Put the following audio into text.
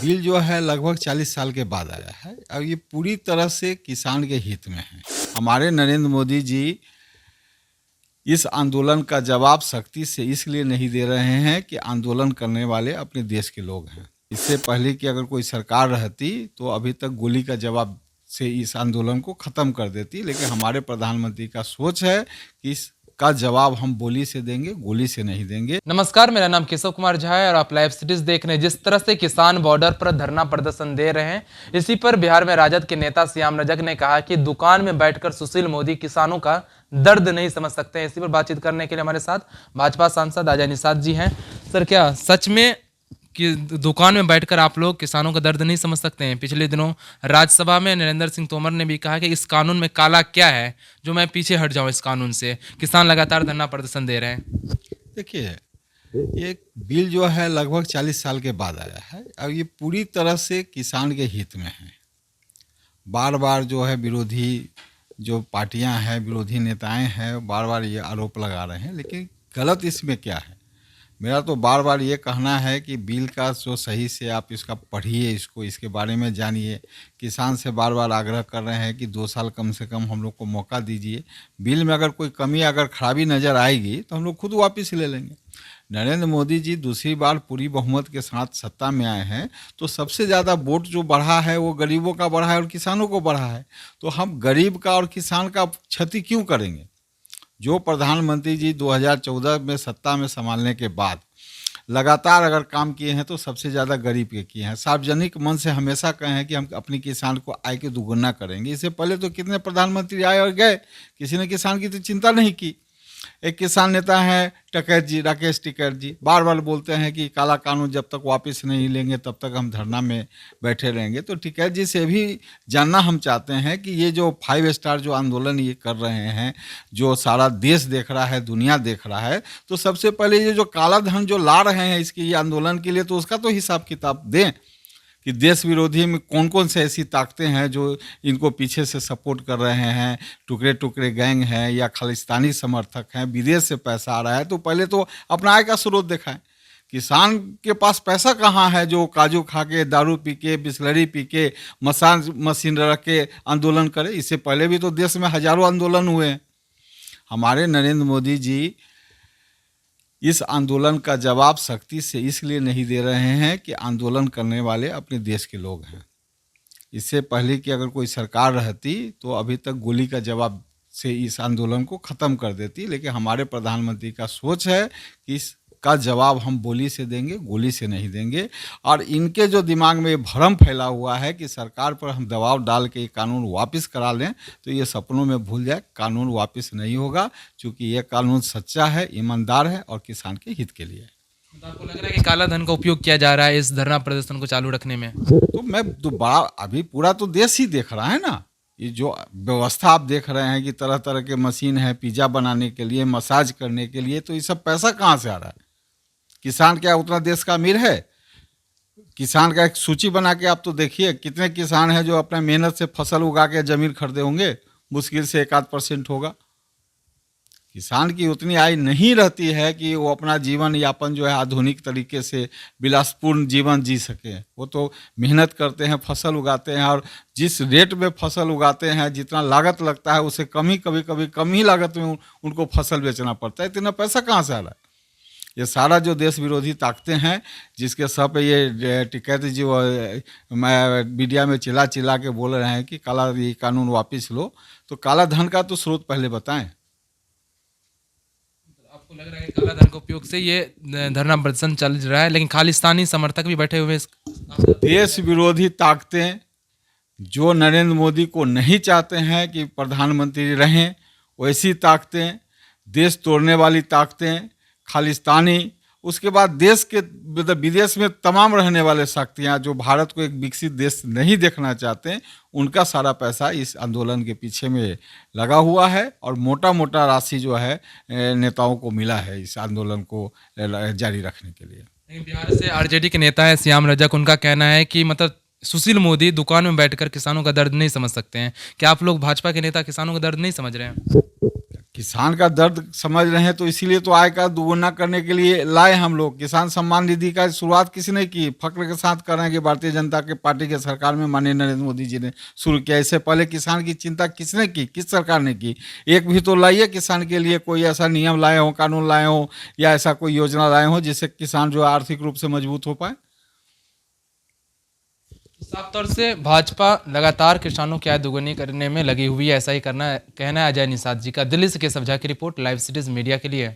Bill जो है लगभग 40 साल के बाद आया है और ये पूरी तरह से किसान के हित में है। हमारे नरेंद्र मोदी जी इस आंदोलन का जवाब सख्ती से इसलिए नहीं दे रहे हैं कि आंदोलन करने वाले अपने देश के लोग हैं। इससे पहले कि अगर कोई सरकार रहती तो अभी तक गोली का जवाब से इस आंदोलन को ख़त्म कर देती, लेकिन हमारे प्रधानमंत्री का सोच है कि इसका जवाब हम बोली से देंगे, गोली से नहीं देंगे। नमस्कार, मेरा नाम केशव कुमार झा है और आप लाइव सिटीज देख रहे हैं। जिस तरह से किसान बॉर्डर पर धरना प्रदर्शन दे रहे हैं, इसी पर बिहार में राजद के नेता श्याम रजक ने कहा कि दुकान में बैठकर सुशील मोदी किसानों का दर्द नहीं समझ सकते हैं। इसी पर बातचीत करने के लिए हमारे साथ भाजपा सांसद अजय निषाद जी हैं। सर, क्या सच में कि दुकान में बैठकर आप लोग किसानों का दर्द नहीं समझ सकते हैं? पिछले दिनों राज्यसभा में नरेंद्र सिंह तोमर ने भी कहा कि इस कानून में काला क्या है जो मैं पीछे हट जाऊं इस कानून से। किसान लगातार धरना प्रदर्शन दे रहे हैं। देखिए, ये बिल जो है लगभग 40 साल के बाद आया है और ये पूरी तरह से किसान के हित में है। बार बार जो है विरोधी जो पार्टियां हैं, विरोधी नेताएं हैं, बार बार ये आरोप लगा रहे हैं, लेकिन गलत इसमें क्या है? मेरा तो बार बार ये कहना है कि बिल का जो सही से आप इसका पढ़िए, इसके बारे में जानिए। किसान से बार बार आग्रह कर रहे हैं कि 2 साल कम से कम हम लोग को मौका दीजिए। बिल में अगर कोई कमी, अगर खराबी नज़र आएगी तो हम लोग खुद वापस ले लेंगे। नरेंद्र मोदी जी दूसरी बार पूरी बहुमत के साथ सत्ता में आए हैं तो सबसे ज़्यादा वोट जो बढ़ा है वो गरीबों का बढ़ा है और किसानों को बढ़ा है। तो हम गरीब का और किसान का क्षति क्यों करेंगे? जो प्रधानमंत्री जी 2014 में सत्ता में संभालने के बाद लगातार अगर काम किए हैं तो सबसे ज़्यादा गरीब के किए हैं। सार्वजनिक मन से हमेशा कहे हैं कि हम अपनी किसान को आय के दुगुना करेंगे। इससे पहले तो कितने प्रधानमंत्री आए और गए, किसी ने किसान की तो चिंता नहीं की। एक किसान नेता हैं टिकैत जी, राकेश टिकैत जी, बार बार बोलते हैं कि काला कानून जब तक वापस नहीं लेंगे तब तक हम धरना में बैठे रहेंगे। तो टिकैत जी से भी जानना हम चाहते हैं कि ये जो 5 स्टार जो आंदोलन ये कर रहे हैं, जो सारा देश देख रहा है, दुनिया देख रहा है, तो सबसे पहले ये जो काला धन जो ला रहे हैं इसके ये आंदोलन के लिए, तो उसका तो हिसाब किताब दें कि देश विरोधी में कौन कौन से ऐसी ताकतें हैं जो इनको पीछे से सपोर्ट कर रहे हैं। टुकड़े टुकड़े गैंग हैं या खालिस्तानी समर्थक हैं, विदेश से पैसा आ रहा है। तो पहले तो अपना आय का स्रोत दिखाएं। किसान के पास पैसा कहाँ है जो काजू खा के, दारू पी के, बिस्लरी पी के, मसाज मशीन रख के आंदोलन करे? इससे पहले भी तो देश में हजारों आंदोलन हुए हैं। हमारे नरेंद्र मोदी जी इस आंदोलन का जवाब सख्ती से इसलिए नहीं दे रहे हैं कि आंदोलन करने वाले अपने देश के लोग हैं। इससे पहले कि अगर कोई सरकार रहती तो अभी तक गोली का जवाब से इस आंदोलन को ख़त्म कर देती, लेकिन हमारे प्रधानमंत्री का सोच है कि इसका जवाब हम बोली से देंगे, गोली से नहीं देंगे। और इनके जो दिमाग में ये भ्रम फैला हुआ है कि सरकार पर हम दबाव डाल के ये कानून वापस करा लें, तो ये सपनों में भूल जाए। कानून वापस नहीं होगा, क्योंकि ये कानून सच्चा है, ईमानदार है और किसान के हित के लिए है। तो आपको लग रहा है कि काला धन का उपयोग किया जा रहा है इस धरना प्रदर्शन को चालू रखने में? तो मैं दोबारा, अभी पूरा तो देश ही देख रहा है ना। ये जो व्यवस्था आप देख रहे हैं कि तरह तरह के मशीन है पिज़्ज़ा बनाने के लिए, मसाज करने के लिए, तो ये सब पैसा कहाँ से आ रहा है? किसान क्या उतना देश का अमीर है? किसान का एक सूची बना के आप तो देखिए कितने किसान हैं जो अपने मेहनत से फसल उगा के ज़मीन खरीदे होंगे। मुश्किल से 1-8% होगा। किसान की उतनी आय नहीं रहती है कि वो अपना जीवन यापन जो है आधुनिक तरीके से विलासपूर्ण जीवन जी सके। वो तो मेहनत करते हैं, फसल उगाते हैं, और जिस रेट में फसल उगाते हैं, जितना लागत लगता है उससे कभी कम ही लागत में उनको फसल बेचना पड़ता है। इतना पैसा कहाँ से आ रहा है? ये सारा जो देश विरोधी ताकतें हैं जिसके सब पे ये टिकैत जी मैं मीडिया में चिल्ला चिल्ला के बोल रहे हैं कि काला ये कानून वापस लो, तो काला धन का तो स्रोत पहले बताएं। आपको लग रहा है कि काला धन के उपयोग से ये धरना प्रदर्शन चल रहा है, लेकिन खालिस्तानी समर्थक भी बैठे हुए देश विरोधी ताकतें जो नरेंद्र मोदी को नहीं चाहते हैं कि प्रधानमंत्री रहें, वैसी ताकतें, देश तोड़ने वाली ताकतें, खालिस्तानी, उसके बाद देश के विदेश में तमाम रहने वाले शक्तियाँ जो भारत को एक विकसित देश नहीं देखना चाहते हैं, उनका सारा पैसा इस आंदोलन के पीछे में लगा हुआ है। और मोटा मोटा राशि जो है नेताओं को मिला है इस आंदोलन को जारी रखने के लिए। लेकिन बिहार से आरजेडी के नेता है श्याम रजक, उनका कहना है कि मतलब सुशील मोदी दुकान में बैठकर किसानों का दर्द नहीं समझ सकते हैं। क्या आप लोग भाजपा के नेता किसानों का दर्द नहीं समझ रहे हैं? किसान का दर्द समझ रहे हैं तो इसीलिए तो आय का दोगुना करने के लिए लाए हम लोग। किसान सम्मान निधि का शुरुआत किसने की? फक्र के साथ कर रहे हैं कि भारतीय जनता के पार्टी के सरकार में माननीय नरेंद्र मोदी जी ने शुरू किया। इससे पहले किसान की चिंता किसने की, किस सरकार ने की? एक भी तो लाइए किसान के लिए, कोई ऐसा नियम लाए हो, कानून लाए हो, या ऐसा कोई योजना लाए हो जिससे किसान जो आर्थिक रूप से मजबूत हो पाए। साफ तौर से भाजपा लगातार किसानों की आय दुगनी करने में लगी हुई है, ऐसा ही कहना है अजय निषाद जी का। दिल्ली से केशव झा की रिपोर्ट, लाइव सिटीज मीडिया के लिए।